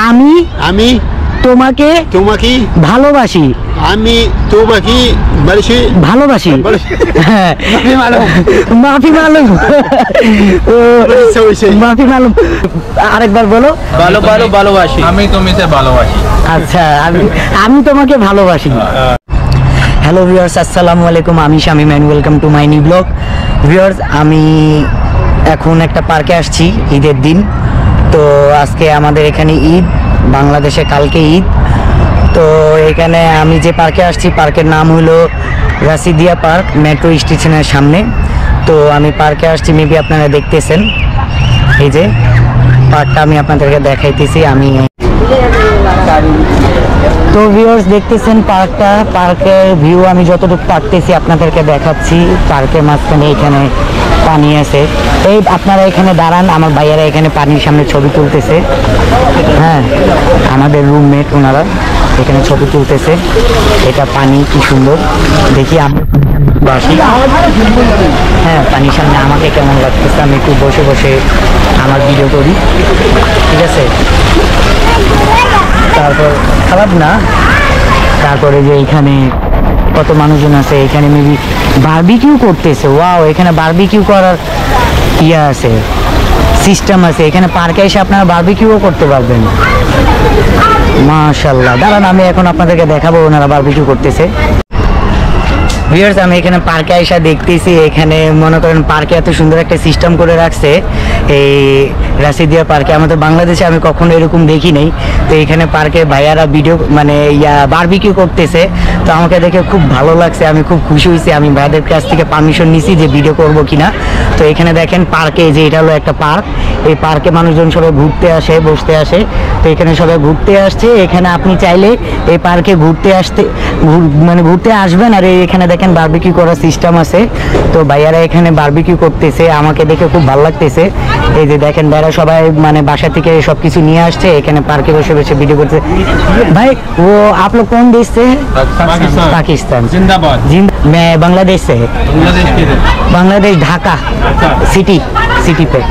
আমি আমি তোমাকে তোমাকে ভালোবাসি। আমি তোমাকে ভালোবাসি। হ্যাঁ, মাফি মালুম। মাফি মালুম। আরেকবার বলো। ভালো ভালো ভালোবাসি। আমি তোমাকে ভালোবাসি। আচ্ছা, আমি তোমাকে ভালোবাসি। হ্যালো ভিউয়ার্স, আসসালামু আলাইকুম। আমি Shamim and welcome to my new blog. Viewers, আমি এখন একটা পার্কে আসছি ঈদের দিন। তো আজকে আমাদের এখানে ঈদ, বাংলাদেশে কালকে ঈদ। তো এখানে আমি যে পার্কে আসছি, পার্কের নাম হলো রাশিদিয়া পার্ক, মেট্রো স্টেশনের সামনে। তো আমি পার্কে আসছি, মেবি আপনারা দেখতেছেন। এই যে পার্কটা আমি আপনাদেরকে দেখাইতেছি। আমি তো ভিউয়ার্স দেখতেছেন পার্কটা, পার্কের ভিউ আমি যতটুকু পারতেছি আপনাদেরকে দেখাচ্ছি। পার্কের মাঝখানে এখানে পানি আছে। এই আপনারা এখানে দাঁড়ান, আমার ভাইয়ারা এখানে পানির সামনে ছবি তুলতেছে। হ্যাঁ, আমাদের রুমমেট ওনারা এখানে ছবি তুলতেছে। এটা পানি কি সুন্দর দেখি। আমি বাসি, হ্যাঁ, পানির সামনে আমাকে কেমন লাগতেছে। আমি একটু বসে বসে আমার ভিডিও করি, ঠিক আছে। তারপর খারাপ না। তারপরে যে এখানে কত মানুষজন আছে, এখানে মেবি বারবিকিউ করতেছে। ওয়াও, এখানে বারবিকিউ করার ইয়ে আছে, সিস্টেম আছে। এখানে পার্কে এসে আপনারা বারবিকিউও করতে পারবেন। মাশাআল্লাহ। দাঁড়ান, আমি এখন আপনাদেরকে দেখাবো ওনারা বারবিকিউ করতেছে। ভিউয়ার্স, আমি এখানে পার্কে এসে দেখতেছি, এখানে মনে করেন পার্কে এত সুন্দর একটা সিস্টেম করে রাখছে। এই রাশিদিয়া পার্কে আমাদের বাংলাদেশে আমি কখনো এরকম দেখি নাই। তো এখানে পার্কে ভাইয়ারা ভিডিও মানে বারবিকিউ করতেছে। তো আমাকে দেখে খুব ভালো লাগছে, আমি খুব খুশি হয়েছি। আমি ভাইদের কাছ থেকে পারমিশন নিছি যে ভিডিও করব কিনা। তো এখানে দেখেন পার্কে, যে এটা হলো একটা পার্ক। এই পার্কে মানুষজন সবাই ঘুরতে আসে, বসতে আসে। তো এখানে সবাই ঘুরতে আসছে। এখানে আপনি চাইলে এই পার্কে ঘুরতে আসবেন। আর এখানে দেখেন বারবিকিউ করার সিস্টেম আছে। তো ভাইয়ারা এখানে বারবিকিউ করতেছে, আমাকে দেখে খুব ভালো লাগতেছে। এই যে দেখেন ভাইরা সবাই মানে বাসা থেকে সবকিছু নিয়ে আসছে, এখানে পার্কে বসে বসে ভিডিও করছে। ভাই, ও आप लोग कौन देश से है? पाकिस्तान। जिंदाबाद। मैं बांग्लादेश से है। बांग्लादेश ढाका सिटी पे।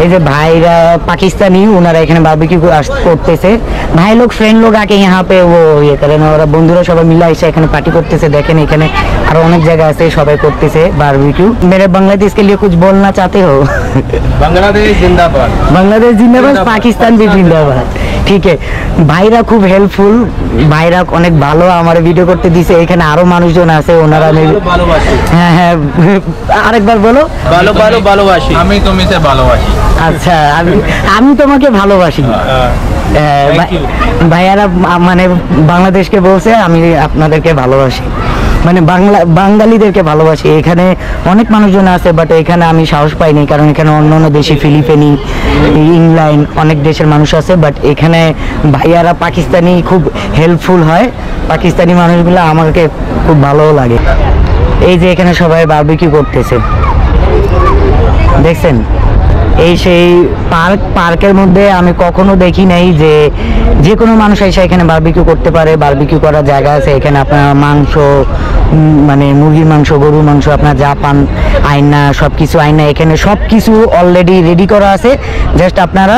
এই যে ভাইরা পাকিস্তানি, ওনারা এখানে বারবিকিউ করতেছে। ভাই লোক ফ্রেন্ড লোক আগে यहाँ पे वो ইয়ে করেন, ওরা বন্ধুরা সবাই মিলে এসে এখানে পার্টি করতেছে। দেখেন এখানে আরো অনেক জায়গা আছে, সবাই করতেছে বারবিকিউ। मेरे बांग्लादेश के लिए कुछ बोलना चाहते हो? बांग्लादेश जिंदाबाद। बांग्लादेश जिंदाबाद, पाकिस्तान भी जिंदाबाद। ঠিক আছে, ভাইরা খুব হেল্পফুল, ভাইরা অনেক ভালো আমার ভিডিও করতে দিছে। এখানে আরো মানুষজন আছে, ওনারা ভালোবাসি। হ্যাঁ হ্যাঁ, আরেকবার বলো। ভালো ভালো ভালোবাসি। আমি তোমাকে ভালোবাসি। আচ্ছা, আমি তোমাকে ভালোবাসি। ভাইয়ারা মানে বাংলাদেশকে বলছে আমি আপনাদেরকে ভালোবাসি, মানে বাঙালিদেরকে ভালোবাসি। এখানে অনেক মানুষজন আছে, বাট এখানে আমি সাহস পাইনি, কারণ এখানে অন্য দেশে ফিলিপিনি, ইংল্যান্ড অনেক দেশের মানুষ আছে। বাট এখানে ভাইয়ারা পাকিস্তানি খুব হেল্পফুল হয়। পাকিস্তানি মানুষগুলো আমাকে খুব ভালো লাগে। এই যে এখানে সবাই বারবিকিউ করতেছে, দেখছেন। এই সেই পার্কের মধ্যে আমি কখনো দেখি নাই যে কোনো মানুষ এসে এখানে বারবিকিউ করতে পারে। বারবিকিউ করার জায়গা আছে এখানে। আপনার মাংস, মানে মুরগির মাংস, গরুর মাংস, আপনার যা পান, আয়না, সব কিছু আয়না, এখানে সব কিছু অলরেডি রেডি করা আছে। জাস্ট আপনারা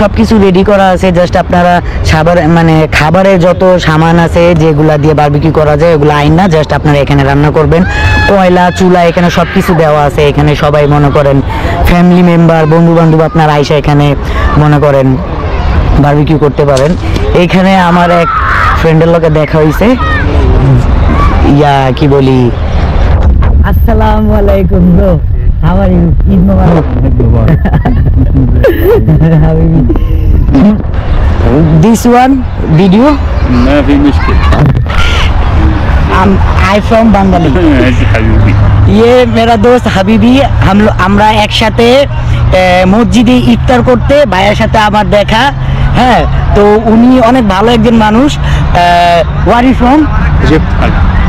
সব কিছু রেডি করা আছে। জাস্ট আপনারা খাবারের যত সামান আছে যেগুলা দিয়ে বারবিকিউ করা যায়, ওগুলো আয়না। জাস্ট আপনারা এখানে রান্না করবেন। কয়লা, চুলা, এখানে সব কিছু দেওয়া আছে। এখানে সবাই মনে করেন ফ্যামিলি মেম্বার, বন্ধু বান্ধব আপনারা আইসা এখানে মনে করেন বারবিকিউ করতে পারেন। এখানে আমার এক ফ্রেন্ডের লোকে দেখা হয়েছে, কি বলি, আসসালামু আলাইকুম bro, how are you? Eid মোবারক। This one video? ما في مشكلة. I from Bengali. ये मेरा दोस्त হাবিবি। আমরা একসাথে মসজিদে ইফতার করতে ভাইয়ের সাথে আমার দেখা। হ্যাঁ, তো উনি অনেক ভালো একজন মানুষ। Where you from? Egypt.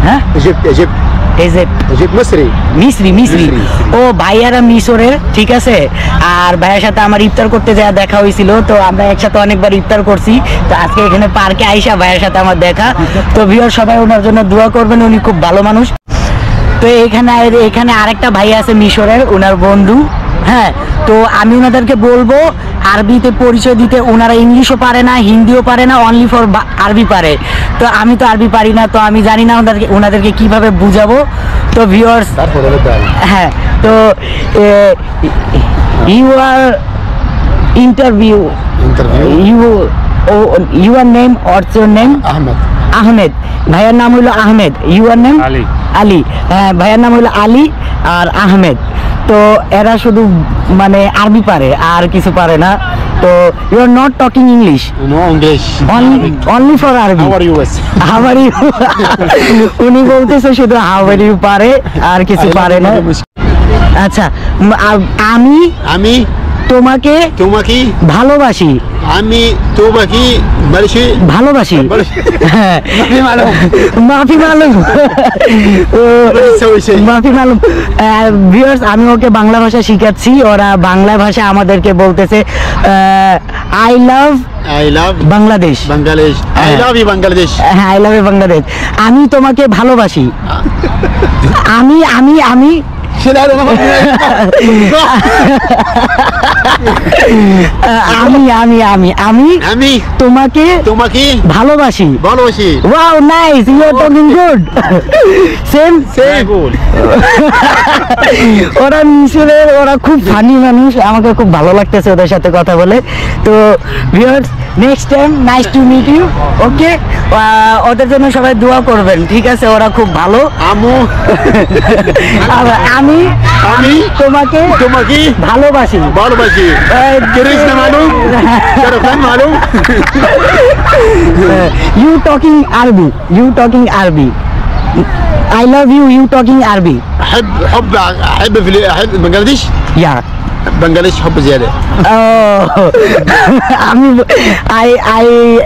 হ্যাঁ, Egypt. মিসরি। ও ভাইয়ারা মিশরের, ঠিক আছে। আর ভাইয়ের সাথে আমার ইফতার করতে যা দেখা হয়েছিল। তো আমরা একসাথে অনেকবার ইফতার করছি। তো আজকে এখানে পার্কে আইসা ভাইয়ের সাথে আমার দেখা। তো ভিউয়ার সবাই ওনার জন্য দোয়া করবেন, উনি খুব ভালো মানুষ। তো এখানে আরেকটা ভাই আছে মিশরের, ওনার বন্ধু। হ্যাঁ, তো আমি ওনাদেরকে বলবো আরবিতে পরিচয় দিতে, ওনারা ইংলিশও পারে না, হিন্দিও পারে না, অনলি ফর আরবি পারে। তো আমি তো আরবি পারি না, তো আমি জানি না ওনাদেরকে কিভাবে বুঝাবো। তো ভিউয়ার্স, হ্যাঁ, তো you are interview your name, what's your name? احمد Ahmed. ভাইয়ার নাম হলো আহমেদ। Your name? আলী। আলী। হ্যাঁ, ভাইয়ার নাম হলো আলী আর আহমেদ। তো এরা শুধু মানে আরবি পারে, আর কিছু পারে না। তো you are not talking English, نو انجلش only for Arabi. How are you بس How are you? উনি বলতেছে শুধু হাউ আর ইউ পারে, আর কিছু পারে না। আচ্ছা, আমি আমি তোমাকে তোমাকে ভালোবাসি। আমি তোমাকে ভালোবাসি। হ্যাঁ, মাফি মালুম। মাফি মালুম। ভিউয়ার্স, আমি ওকে বাংলা ভাষা শিখাচ্ছি, ওরা বাংলা ভাষা আমাদেরকে বলতেছে I love I love Bangladesh. Bangladesh I love you Bangladesh হ্যাঁ, আই লাভ ইউ বাংলাদেশ। আমি তোমাকে ভালোবাসি। আমি আমি আমি আমি আমি আমি আমি আমি তোমাকে তোমাকে ভালোবাসি। ভালোবাসি wow, nice, you are talking good. Same ওরা মিশরের, ওরা খুব ফানি মানুষ, আমাকে খুব ভালো লাগতেছে ওদের সাথে কথা বলে। তো viewers, next time nice to meet you. Okay, ওদের জন্য সবাই দোয়া করবেন, ঠিক আছে? ওরা খুব ভালো। আমু আর আমি আমি তোমাকে তোমাকে ভালোবাসি। ভালোবাসি كريسنا معلوم شرفان معلوم you talking Arabi, you talking Arabi. I love you, you talking Arabi. احب احب بنغلاديش ইয়া بنغلاديش حب زياده আমি I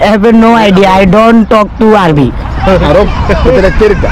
have no idea, I don't talk to Arabic. عرب قلت لك ترجع